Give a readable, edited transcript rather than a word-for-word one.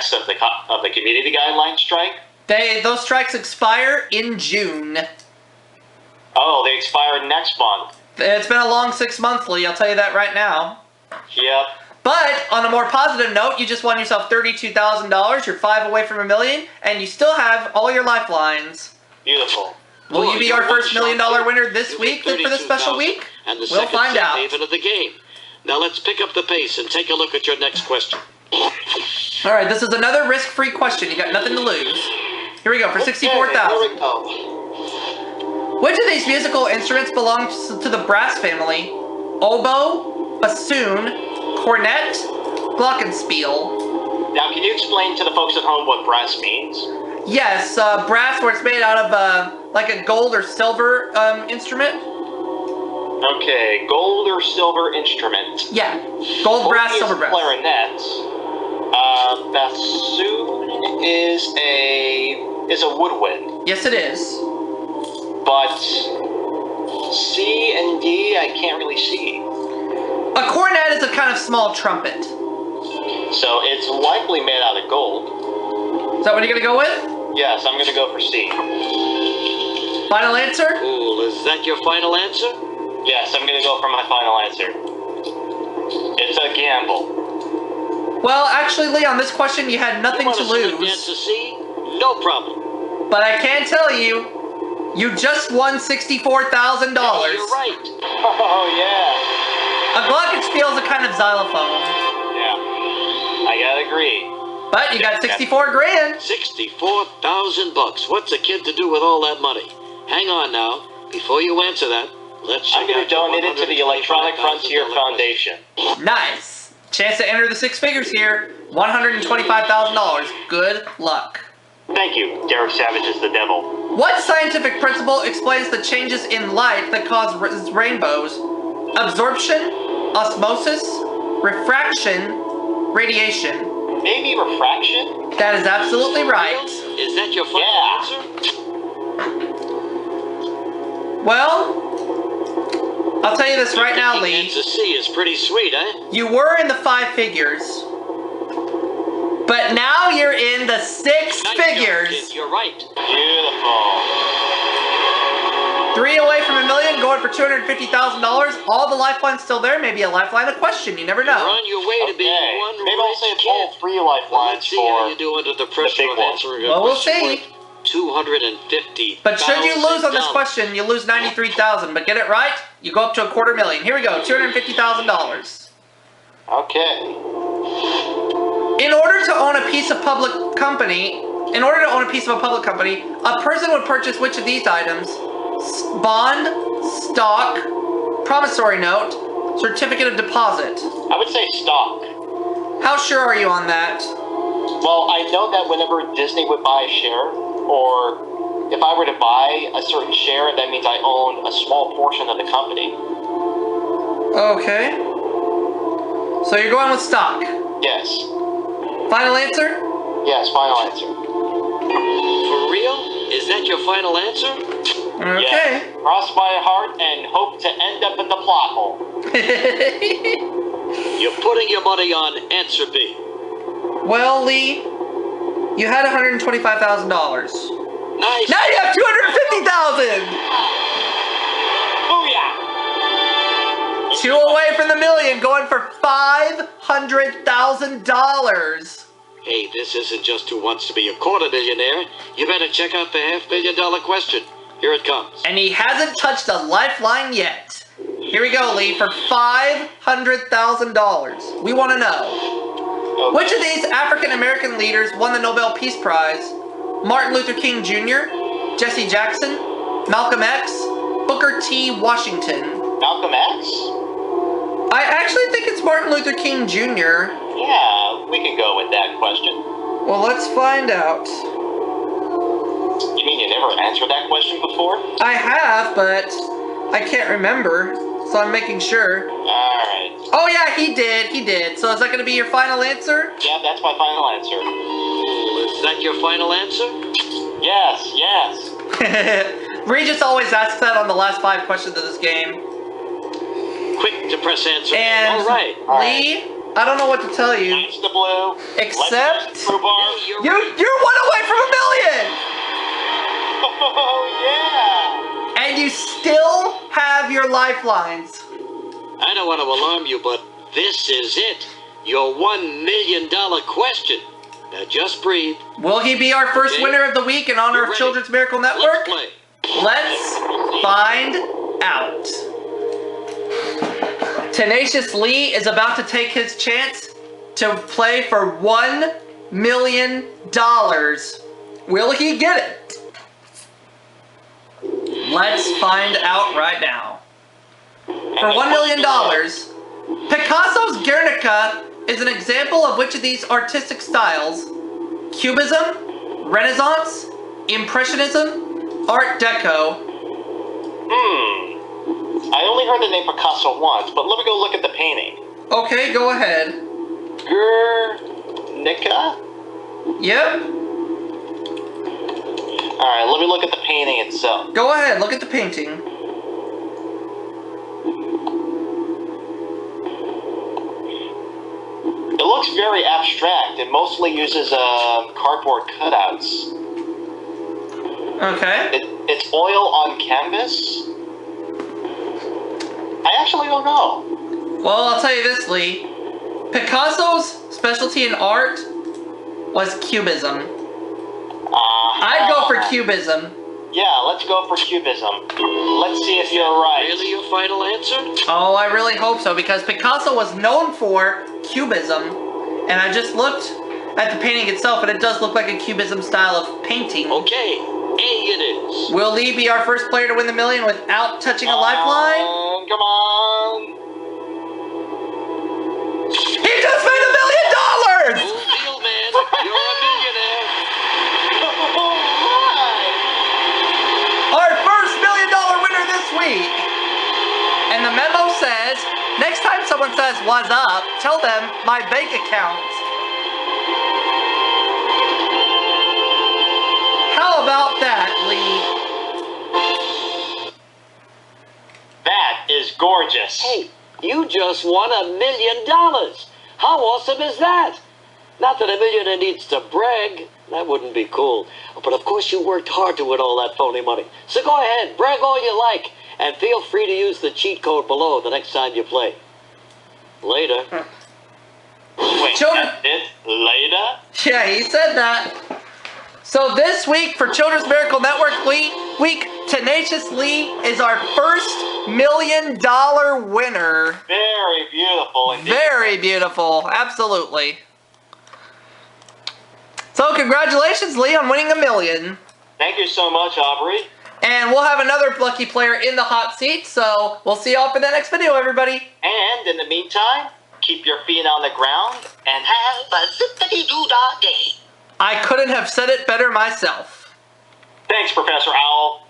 effects of the community guideline strike? Those strikes expire in June. Oh, they expire next month. It's been a long 6 months, Lee, I'll tell you that right now. Yep. But, on a more positive note, you just won yourself $32,000, you're 5 away from $1 million, and you still have all your lifelines. Beautiful. Will you be our first $1 million winner this week for this special week? We'll find out. Of the game. Now let's pick up the pace and take a look at your next question. Alright, this is another risk-free question. You got nothing to lose. Here we go, for $64,000. Here we go. Which of these musical instruments belongs to the brass family? Oboe, bassoon, cornet, glockenspiel. Now, can you explain to the folks at home what brass means? Yes, brass where it's made out of like a gold or silver instrument. Okay, gold or silver instrument. Yeah, gold, brass, silver, brass. Clarinet. Bassoon is a woodwind. Yes, it is. But C and D, I can't really see. A cornet is a kind of small trumpet. So it's likely made out of gold. Is that what you're gonna go with? Yes, I'm gonna go for C. Final answer? Cool. Is that your final answer? Yes, I'm gonna go for my final answer. It's a gamble. Well, actually, Lee, on this question, you had nothing to lose. Answer C? No problem. But I can tell you, you just won $64,000. Yeah, you're right. Oh, yeah. A glockenspiel is a kind of xylophone. Yeah, I gotta agree. But you got 64 grand. $64,000. What's a kid to do with all that money? Hang on now. Before you answer that, let's I'm gonna donate it to the Electronic Frontier Foundation. Nice. Chance to enter the six figures here. $125,000. Good luck. Thank you. Derek Savage is the devil. What scientific principle explains the changes in light that cause rainbows? Absorption, osmosis, refraction, radiation. Maybe refraction? That is absolutely right. Is that your final answer? Well, I'll tell you this right now, Lee. Answer C is pretty sweet, eh? You were in the 5 figures, but now you're in the 6 figures. Kid, you're right. Beautiful. 3 away from $1 million, going for $250,000. All the lifelines still there. Maybe a lifeline, a question. You never know. You're on your way to being one Maybe I'll say it's all 3 lifelines Let's see how you do under the pressure of one. answering a Well, we'll question see. worth $250,000. But should you lose on this question, you lose $93,000. But get it right, you go up to $250,000. Here we go, $250,000. Okay. In order to own a piece of a public company, a person would purchase which of these items? Bond, stock, promissory note, certificate of deposit. I would say stock. How sure are you on that? Well, I know that whenever Disney would buy a share, or if I were to buy a certain share, that means I own a small portion of the company. Okay. So you're going with stock. Yes. Final answer? Yes, final answer. For real? Is that your final answer? Okay. Yes. Cross my heart and hope to end up in the plot hole. You're putting your money on answer B. Well, Lee, you had $125,000. Nice. Now you have $250,000. Booyah! 2 away from the $1 million, going for $500,000. Hey, this isn't just who wants to be a quarter millionaire. You better check out the $500,000 question. Here it comes. And he hasn't touched a lifeline yet. Here we go, Lee, for $500,000. We want to know. Okay. Which of these African-American leaders won the Nobel Peace Prize? Martin Luther King Jr., Jesse Jackson, Malcolm X, Booker T. Washington. Malcolm X? I actually think it's Martin Luther King Jr. Yeah, we can go with that question. Well, let's find out. You mean you never answered that question before? I have, but I can't remember, so I'm making sure. Alright. Oh yeah, he did. So is that going to be your final answer? Yeah, that's my final answer. Is that your final answer? Yes, yes. Regis always asks that on the last 5 questions of this game. Quick to press answer. And All right. Lee, I don't know what to tell you. Lights the blue. Except Let's the bar. Hey, you're 1 away from $1 million, Oh, yeah. and you still have your lifelines. I don't want to alarm you, but this is it. Your $1 million question. Now just breathe. Will he be our first Okay. winner of the week in honor You're of ready. Children's Miracle Let's Network? play. Let's find out. Tenacious Lee is about to take his chance to play for $1 million. Will he get it? Let's find out right now. For $1 million, Picasso's Guernica is an example of which of these artistic styles? Cubism, Renaissance, Impressionism, Art Deco. I only heard the name Picasso once, but let me go look at the painting. Okay, go ahead. Guernica? Yep. Alright, let me look at the painting itself. Go ahead, look at the painting. It looks very abstract. It mostly uses cardboard cutouts. Okay. It's oil on canvas? I actually don't know. Well, I'll tell you this, Lee. Picasso's specialty in art was Cubism. I'd go for Cubism. Yeah, let's go for Cubism. Let's see if you're right. Really your final answer? Oh, I really hope so, because Picasso was known for Cubism, and I just looked at the painting itself, and it does look like a Cubism style of painting. Okay, A it is. Will Lee be our first player to win the million without touching a lifeline? Come on. He just made $1 million! Cool deal, man. You're a millionaire. Our first $1 million winner this week. And the memo says, next time someone says, "What's up?" tell them my bank account. How about that, Lee? That is gorgeous. Hey, you just won $1 million. How awesome is that? Not that a millionaire needs to brag. That wouldn't be cool. But of course you worked hard to win all that phony money. So go ahead, brag all you like. And feel free to use the cheat code below the next time you play. Later. Wait, Children- that's it? Later? Yeah, he said that. So this week for Children's Miracle Network week, Tenacious Lee is our first $1 million winner. Very beautiful indeed. Very beautiful, absolutely. So congratulations, Lee, on winning $1 million. Thank you so much, Aubrey. And we'll have another lucky player in the hot seat, so we'll see y'all for the next video, everybody. And in the meantime, keep your feet on the ground and have a zippity-doo-dah day. I couldn't have said it better myself. Thanks, Professor Owl.